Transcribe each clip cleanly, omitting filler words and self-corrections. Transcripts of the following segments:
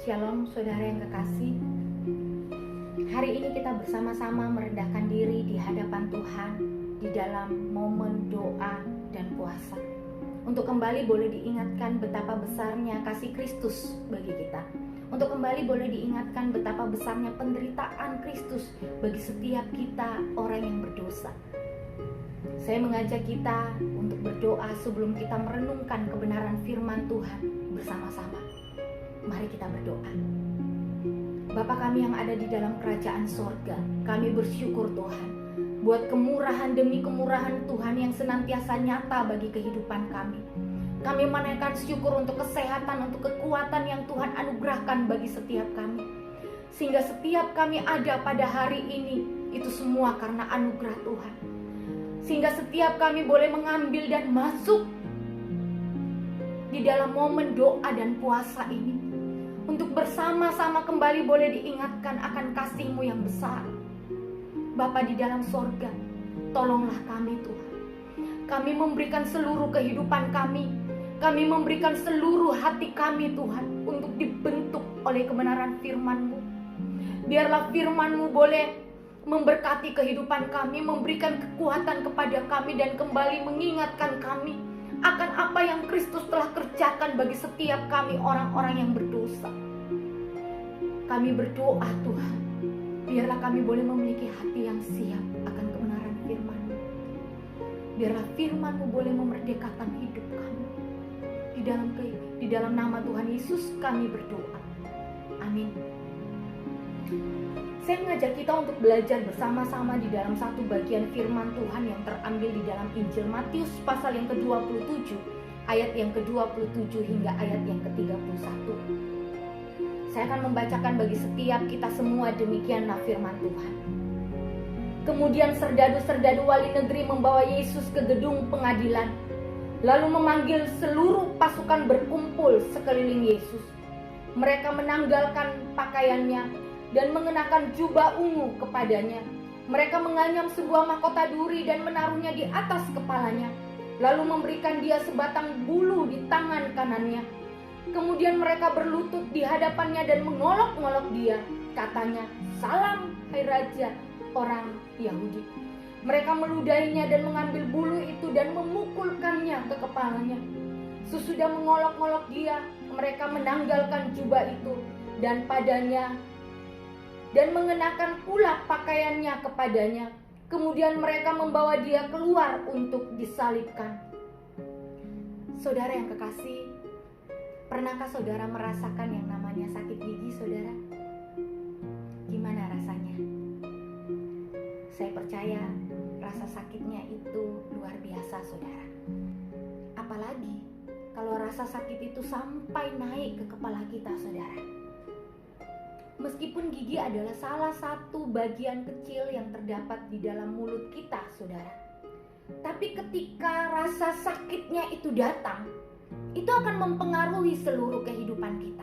Shalom saudara yang kekasih. Hari ini kita bersama-sama merendahkan diri di hadapan Tuhan di dalam momen doa dan puasa, untuk kembali boleh diingatkan betapa besarnya kasih Kristus bagi kita, untuk kembali boleh diingatkan betapa besarnya penderitaan Kristus bagi setiap kita orang yang berdosa. Saya mengajak kita untuk berdoa sebelum kita merenungkan kebenaran firman Tuhan bersama-sama. Mari kita berdoa. Bapa kami yang ada di dalam kerajaan sorga, kami bersyukur Tuhan buat kemurahan demi kemurahan Tuhan yang senantiasa nyata bagi kehidupan kami. Kami menaikkan syukur untuk kesehatan, untuk kekuatan yang Tuhan anugerahkan bagi setiap kami, sehingga setiap kami ada pada hari ini, itu semua karena anugerah Tuhan. Sehingga setiap kami boleh mengambil dan masuk di dalam momen doa dan puasa ini, untuk bersama-sama kembali boleh diingatkan akan kasih-Mu yang besar. Bapa di dalam sorga, tolonglah kami Tuhan. Kami memberikan seluruh kehidupan kami. Kami memberikan seluruh hati kami Tuhan, untuk dibentuk oleh kebenaran firman-Mu. Biarlah firman-Mu boleh memberkati kehidupan kami, memberikan kekuatan kepada kami, dan kembali mengingatkan kami akan apa yang Kristus telah kerjakan bagi setiap kami orang-orang yang berdosa. Kami berdoa Tuhan, biarlah kami boleh memiliki hati yang siap akan kebenaran firman-Mu. Biarlah firman-Mu boleh memerdekakan hidup kami. Di dalam nama Tuhan Yesus kami berdoa. Amin. Saya mengajak kita untuk belajar bersama-sama di dalam satu bagian firman Tuhan yang terambil di dalam Injil Matius pasal yang ke-27, ayat yang ke-27 hingga ayat yang ke-31. Saya akan membacakan bagi setiap kita semua, demikianlah firman Tuhan. Kemudian serdadu-serdadu wali negeri membawa Yesus ke gedung pengadilan, lalu memanggil seluruh pasukan berkumpul sekeliling Yesus. Mereka menanggalkan pakaiannya dan mengenakan jubah ungu kepadanya. Mereka menganyam sebuah mahkota duri dan menaruhnya di atas kepalanya, lalu memberikan dia sebatang bulu di tangan kanannya. Kemudian mereka berlutut di hadapannya dan mengolok-ngolok dia. Katanya, "Salam, hai Raja orang Yahudi." Mereka meludahinya dan mengambil bulu itu dan memukulkannya ke kepalanya. Sesudah mengolok-ngolok dia, mereka menanggalkan jubah itu dan mengenakan pula pakaiannya kepadanya. Kemudian mereka membawa dia keluar untuk disalibkan. Saudara yang kekasih, pernahkah saudara merasakan yang namanya sakit gigi, saudara? Gimana rasanya? Saya percaya rasa sakitnya itu luar biasa, saudara. Apalagi kalau rasa sakit itu sampai naik ke kepala kita, saudara. Meskipun gigi adalah salah satu bagian kecil yang terdapat di dalam mulut kita, saudara, tapi ketika rasa sakitnya itu datang, itu akan mempengaruhi seluruh kehidupan kita,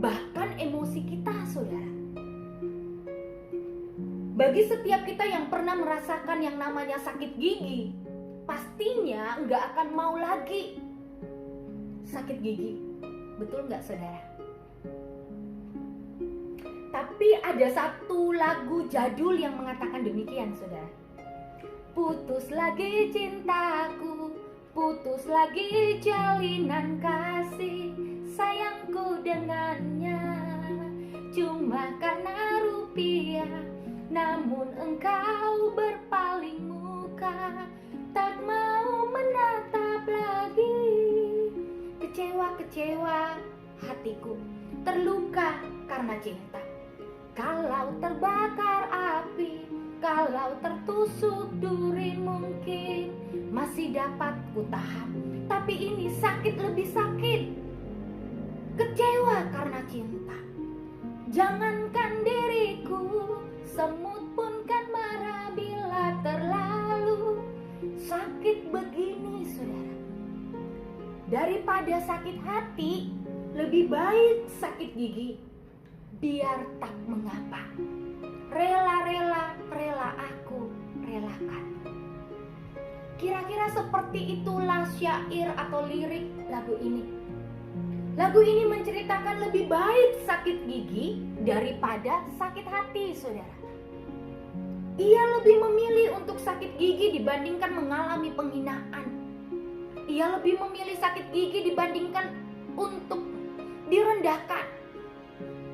bahkan emosi kita, saudara. Bagi setiap kita yang pernah merasakan yang namanya sakit gigi, pastinya nggak akan mau lagi sakit gigi. Betul nggak, saudara? Tapi ada satu lagu jadul yang mengatakan demikian, saudara. Putus lagi cintaku, putus lagi jalinan kasih sayangku dengannya, cuma karena rupiah. Namun engkau berpaling muka, tak mau menatap lagi. Kecewa hatiku, terluka karena cinta. Kalau terbakar api, kalau tertusuk duri, mungkin masih dapat ku tahan. Tapi ini sakit lebih sakit. Kecewa karena cinta. Jangankan diriku, semut pun kan marah bila terlalu sakit begini, saudara. Daripada sakit hati, lebih baik sakit gigi. Biar tak mengapa, rela aku relakan. Kira-kira seperti itulah syair atau lirik lagu ini. Lagu ini menceritakan lebih baik sakit gigi daripada sakit hati, saudara. Ia lebih memilih untuk sakit gigi dibandingkan mengalami penghinaan. Ia lebih memilih sakit gigi dibandingkan untuk direndahkan,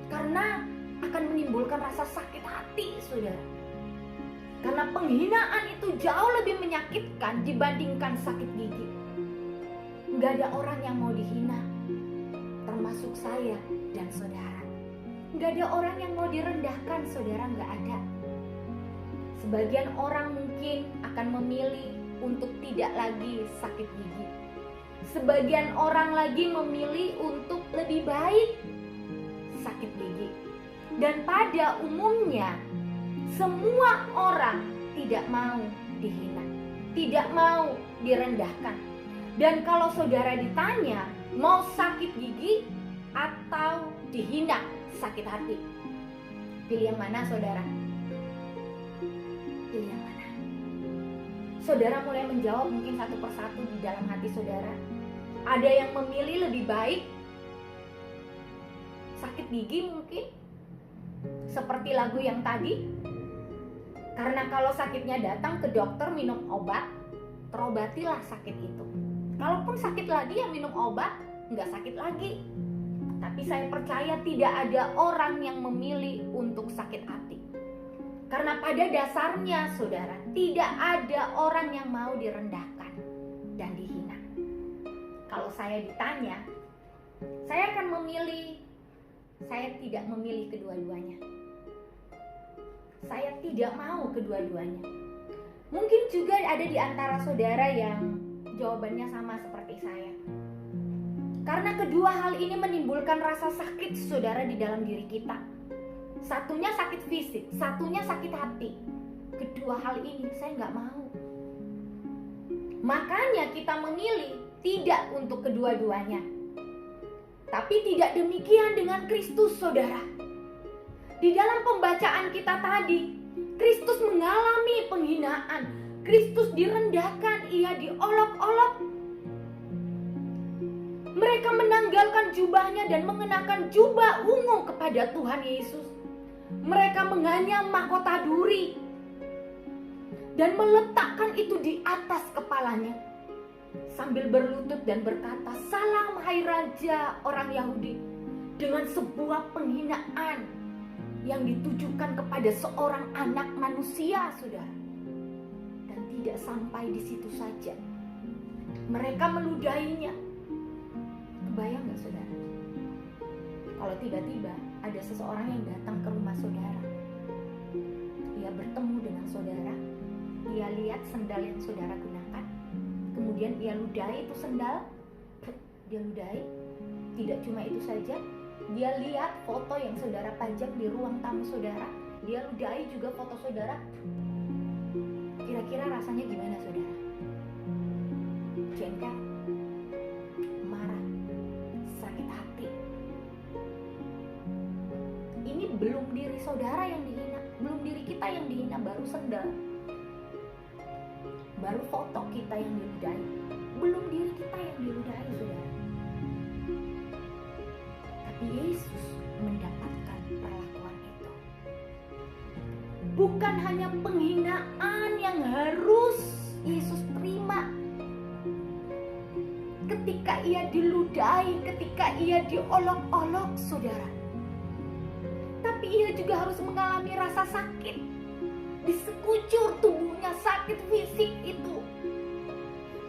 karena akan menimbulkan rasa sakit hati, saudara. Karena penghinaan itu jauh lebih menyakitkan dibandingkan sakit gigi. Gak ada orang yang mau dihina, termasuk saya dan saudara. Gak ada orang yang mau direndahkan, saudara, gak ada. Sebagian orang mungkin akan memilih untuk tidak lagi sakit gigi. Sebagian orang lagi memilih untuk lebih baik sakit gigi. Dan pada umumnya semua orang tidak mau dihina, tidak mau direndahkan. Dan kalau saudara ditanya mau sakit gigi atau dihina sakit hati, pilih yang mana, saudara? Pilih yang mana? Saudara mulai menjawab mungkin satu persatu di dalam hati saudara. Ada yang memilih lebih baik sakit gigi mungkin, seperti lagu yang tadi. Karena kalau sakitnya datang ke dokter minum obat, terobatilah sakit itu. Kalaupun sakit lagi ya minum obat, nggak sakit lagi. Tapi saya percaya tidak ada orang yang memilih untuk sakit hati. Karena pada dasarnya, saudara, tidak ada orang yang mau direndahkan dan dihina. Kalau saya ditanya, saya akan memilih, saya tidak memilih kedua-duanya. Saya tidak mau kedua-duanya. Mungkin juga ada di antara saudara yang jawabannya sama seperti saya. Karena kedua hal ini menimbulkan rasa sakit, saudara, di dalam diri kita. Satunya sakit fisik, satunya sakit hati. Kedua hal ini saya nggak mau. Makanya kita memilih tidak untuk kedua-duanya. Tapi tidak demikian dengan Kristus, saudara. Di dalam pembacaan kita tadi, Kristus mengalami penghinaan. Kristus direndahkan, ia diolok-olok. Mereka menanggalkan jubahnya dan mengenakan jubah ungu kepada Tuhan Yesus. Mereka menganyam mahkota duri dan meletakkan itu di atas kepalanya, sambil berlutut dan berkata, "Salam hai Raja orang Yahudi," dengan sebuah penghinaan yang ditujukan kepada seorang anak manusia, saudara. Dan tidak sampai di situ saja, mereka meludahinya. Kebayang gak, saudara? Kalau tiba-tiba ada seseorang yang datang ke rumah saudara, ia bertemu dengan saudara, ia lihat sendal yang saudara gunakan, kemudian ia ludahi itu sendal, dia ludahi. Tidak cuma itu saja, dia lihat foto yang saudara pajang di ruang tamu saudara, dia ludahi juga foto saudara. Kira-kira rasanya gimana, saudara? Jengkel, marah, sakit hati. Ini belum diri saudara yang dihina, belum diri kita yang dihina, baru sendal, baru foto kita yang diludahi, belum diri kita yang diludahi, saudara. Tapi Yesus mendapatkan perlakuan itu. Bukan hanya penghinaan yang harus Yesus terima ketika ia diludahi, ketika ia diolok-olok, saudara. Tapi ia juga harus mengalami rasa sakit di sekujur tubuhnya, sakit fisik itu.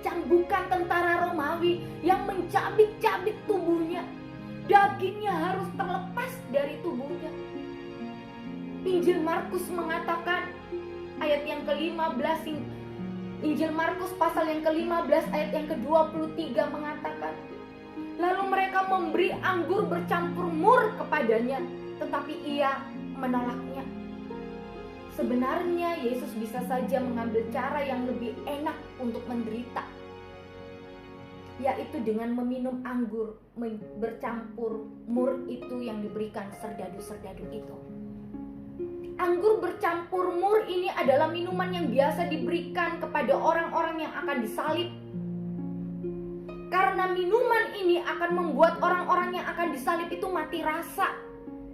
Cambukan tentara Romawi yang mencabik-cabik tubuhnya, dagingnya harus terlepas dari tubuhnya. Injil Markus mengatakan ayat yang ke-15, Injil Markus pasal yang ke-15 ayat yang ke-23 mengatakan, lalu mereka memberi anggur bercampur mur kepadanya, tetapi ia menolaknya. Sebenarnya Yesus bisa saja mengambil cara yang lebih enak untuk menderita, yaitu dengan meminum anggur bercampur mur itu yang diberikan serdadu-serdadu itu. Anggur bercampur mur ini adalah minuman yang biasa diberikan kepada orang-orang yang akan disalib. Karena Karena minuman ini akan membuat orang-orang yang akan disalib itu mati rasa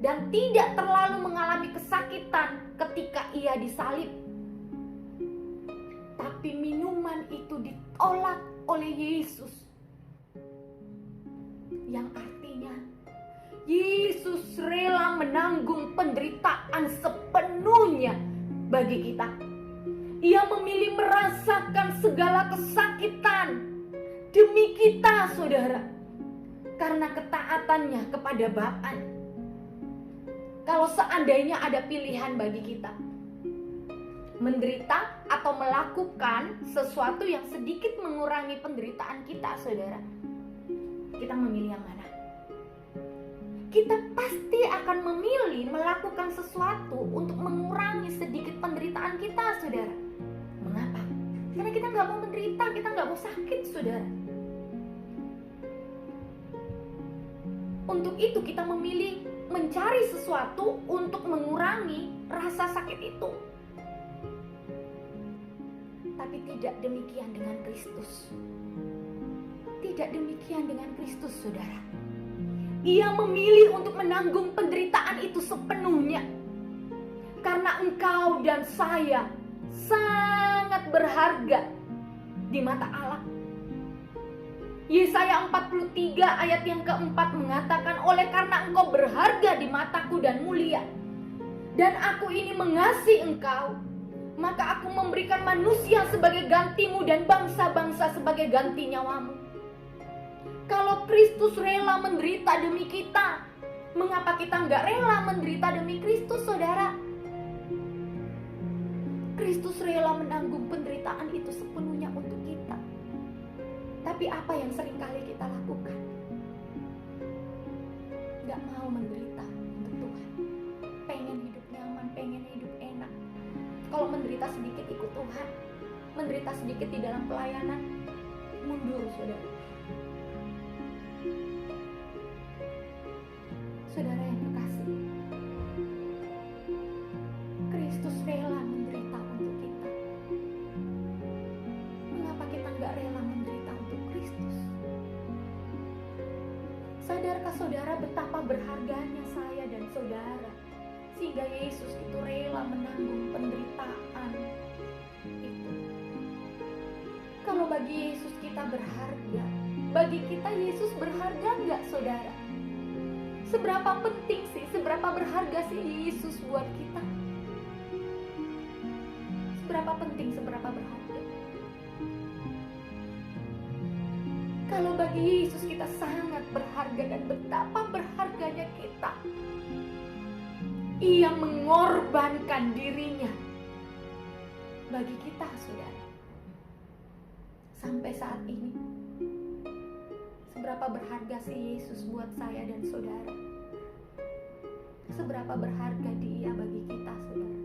dan tidak terlalu mengalami kesakitan ketika ia disalib. Tapi minuman itu ditolak oleh Yesus, yang artinya Yesus rela menanggung penderitaan sepenuhnya bagi kita. Ia memilih merasakan segala kesakitan demi kita, saudara, karena ketaatannya kepada Bapa. Kalau seandainya ada pilihan bagi kita, menderita atau melakukan sesuatu yang sedikit mengurangi penderitaan kita, saudara, kita memilih yang mana? Kita pasti akan memilih melakukan sesuatu untuk mengurangi sedikit penderitaan kita, saudara. Mengapa? Karena kita nggak mau menderita, kita nggak mau sakit, saudara. Untuk itu kita memilih mencari sesuatu untuk mengurangi rasa sakit itu. Tapi tidak demikian dengan Kristus. Tidak demikian dengan Kristus, saudara. Ia memilih untuk menanggung penderitaan itu sepenuhnya. Karena engkau dan saya sangat berharga di mata Allah. Yesaya 43 ayat yang keempat mengatakan, oleh karena engkau berharga di mataku dan mulia, dan aku ini mengasihi engkau, maka aku memberikan manusia sebagai gantimu dan bangsa-bangsa sebagai ganti nyawamu. Kalau Kristus rela menderita demi kita, mengapa kita nggak rela menderita demi Kristus, saudara? Kristus rela menanggung penderitaan itu sepenuhnya untuk kita. Tapi apa yang seringkali kita lakukan? Gak mau menderita untuk Tuhan. Pengen hidup nyaman, pengen hidup enak. Kalau menderita sedikit ikut Tuhan, menderita sedikit di dalam pelayanan, mundur, saudara. Saudara yang terkasih, Kristus rela menderita untuk kita. Mengapa kita gak rela menderita untuk Kristus? Sadarkah saudara betapa berharganya saya dan saudara, sehingga Yesus itu rela menanggung penderitaan itu? Kalau bagi Yesus kita berharga, bagi kita Yesus berharga nggak, saudara? Seberapa penting sih, seberapa berharga sih Yesus buat kita? Seberapa penting, seberapa berharga? Kalau bagi Yesus kita sangat berharga, dan betapa berharganya kita, Ia mengorbankan dirinya bagi kita, saudara. Sampai saat ini, seberapa berharga sih Yesus buat saya dan saudara? Seberapa berharga Dia bagi kita, saudara?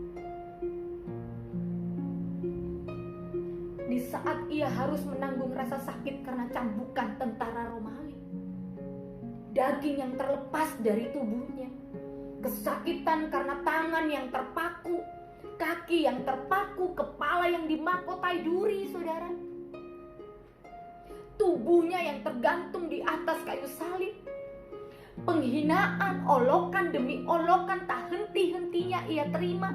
Di saat Ia harus menanggung rasa sakit karena cambukan tentara Romawi, daging yang terlepas dari tubuhnya, kesakitan karena tangan yang terpaku, kaki yang terpaku, kepala yang dimahkotai duri, saudara, tubuhnya yang tergantung di atas kayu salib, penghinaan, olokan demi olokan tak henti-hentinya Ia terima.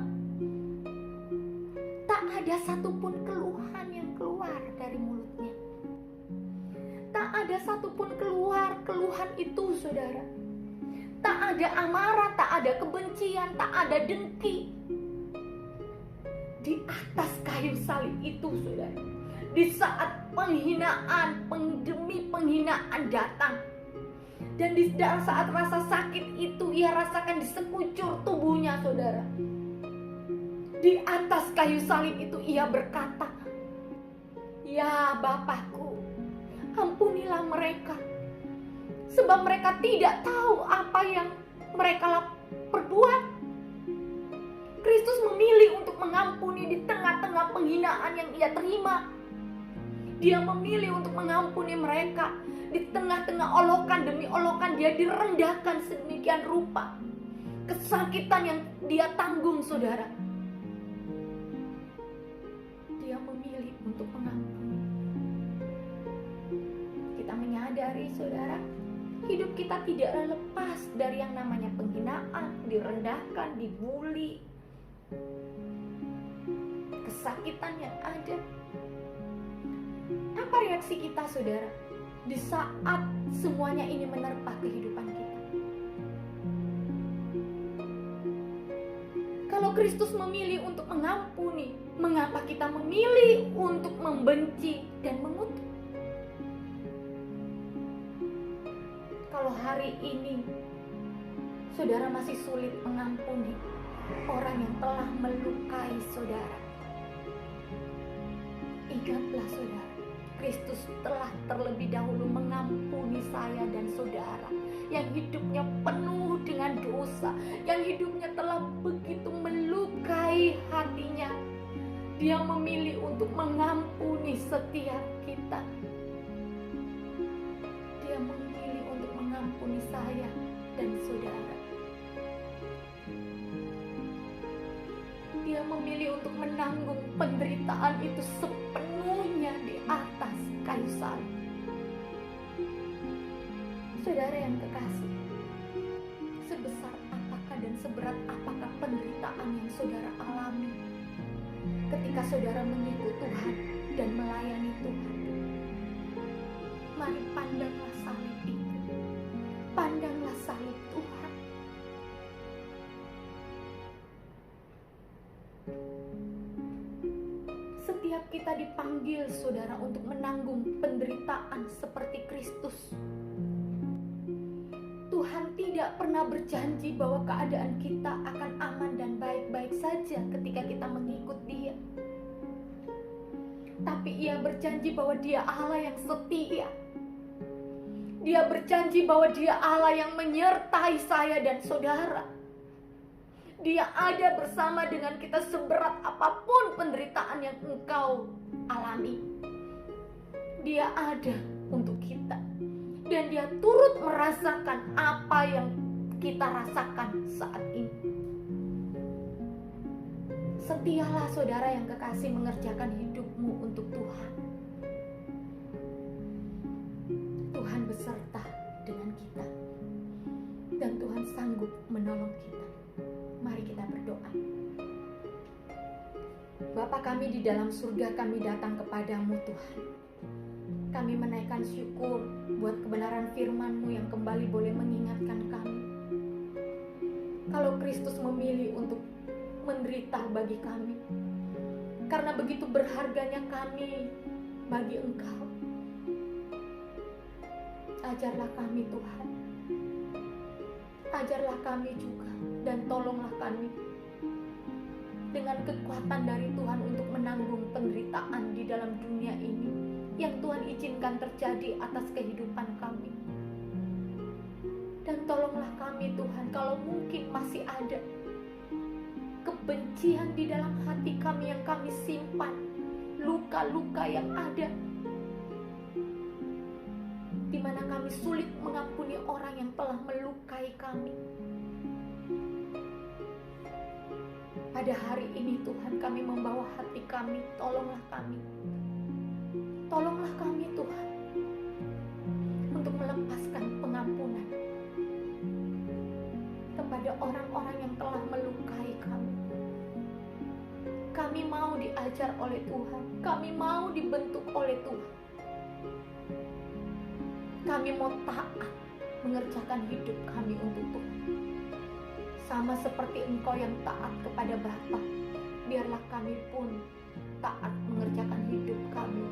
Tak ada satupun keluhan yang keluar dari mulutnya. Tak ada satupun keluar keluhan itu, saudara. Tak ada amarah, tak ada kebencian, tak ada dengki. Di atas kayu salib itu, saudara, di saat penghinaan, demi penghinaan datang, dan di saat rasa sakit itu Ia rasakan di sekucur tubuhnya, saudara, di atas kayu salib itu Ia berkata, ya Bapakku, ampunilah mereka, sebab mereka tidak tahu apa yang mereka perbuat. Kristus memilih untuk mengampuni di tengah-tengah penghinaan yang Ia terima. Dia memilih untuk mengampuni mereka di tengah-tengah olokan demi olokan Dia direndahkan sedemikian rupa. Kesakitan yang Dia tanggung, saudara, Dia memilih untuk mengampuni. Kita menyadari sadari, saudara, hidup kita tidaklah lepas dari yang namanya penghinaan, direndahkan, dibully, kesakitan yang ada. Apa reaksi kita, saudara, di saat semuanya ini menerpa kehidupan kita? Kalau Kristus memilih untuk mengampuni, mengapa kita memilih untuk membenci dan mengutuk? Kalau hari ini saudara masih sulit mengampuni orang yang telah melukai saudara, ingatlah saudara, Kristus telah terlebih dahulu mengampuni saya dan saudara yang hidupnya penuh dengan dosa, yang hidupnya telah begitu melukai hatinya. Dia memilih untuk mengampuni setiap kita. Dia memilih untuk mengampuni saya dan saudara. Dia memilih untuk menanggung penderitaan itu sepenuhnya di atas kayu salib. Saudara yang kekasih, sebesar apakah dan seberat apakah penderitaan yang saudara alami ketika saudara mengikut Tuhan dan melayani Tuhan? Mari pandanglah salib itu, pandanglah salib Tuhan. Setiap kita dipanggil, saudara, untuk menanggung penderitaan seperti Kristus. Tuhan tidak pernah berjanji bahwa keadaan kita akan aman dan baik-baik saja ketika kita mengikut Dia. Tapi Ia berjanji bahwa Dia Allah yang setia. Dia berjanji bahwa Dia Allah yang menyertai saya dan saudara. Dia ada bersama dengan kita seberat apapun penderitaan yang engkau alami. Dia ada untuk kita. Dan Dia turut merasakan apa yang kita rasakan saat ini. Setialah saudara yang kekasih mengerjakan hidupmu untuk Tuhan. Tuhan beserta dengan kita. Dan Tuhan sanggup menolong kita. Mari kita berdoa. Bapa kami di dalam surga, kami datang kepadamu Tuhan. Kami menaikkan syukur buat kebenaran firman-Mu yang kembali boleh mengingatkan kami. Kalau Kristus memilih untuk menderita bagi kami, karena begitu berharganya kami bagi Engkau. Ajarlah kami Tuhan. Ajarlah kami juga dan tolonglah kami dengan kekuatan dari Tuhan untuk menanggung penderitaan di dalam dunia ini yang Tuhan izinkan terjadi atas kehidupan kami. Dan tolonglah kami Tuhan, kalau mungkin masih ada kebencian di dalam hati kami yang kami simpan, luka-luka yang ada, di mana kami sulit mengampuni orang yang telah melukai kami. Pada hari ini Tuhan, kami membawa hati kami, tolonglah kami. Tolonglah kami Tuhan untuk melepaskan pengampunan kepada orang-orang yang telah melukai kami. Kami mau diajar oleh Tuhan, kami mau dibentuk oleh Tuhan. Kami mau taat mengerjakan hidup kami untuk Tuhan. Sama seperti Engkau yang taat kepada Bapa, biarlah kami pun taat mengerjakan hidup kami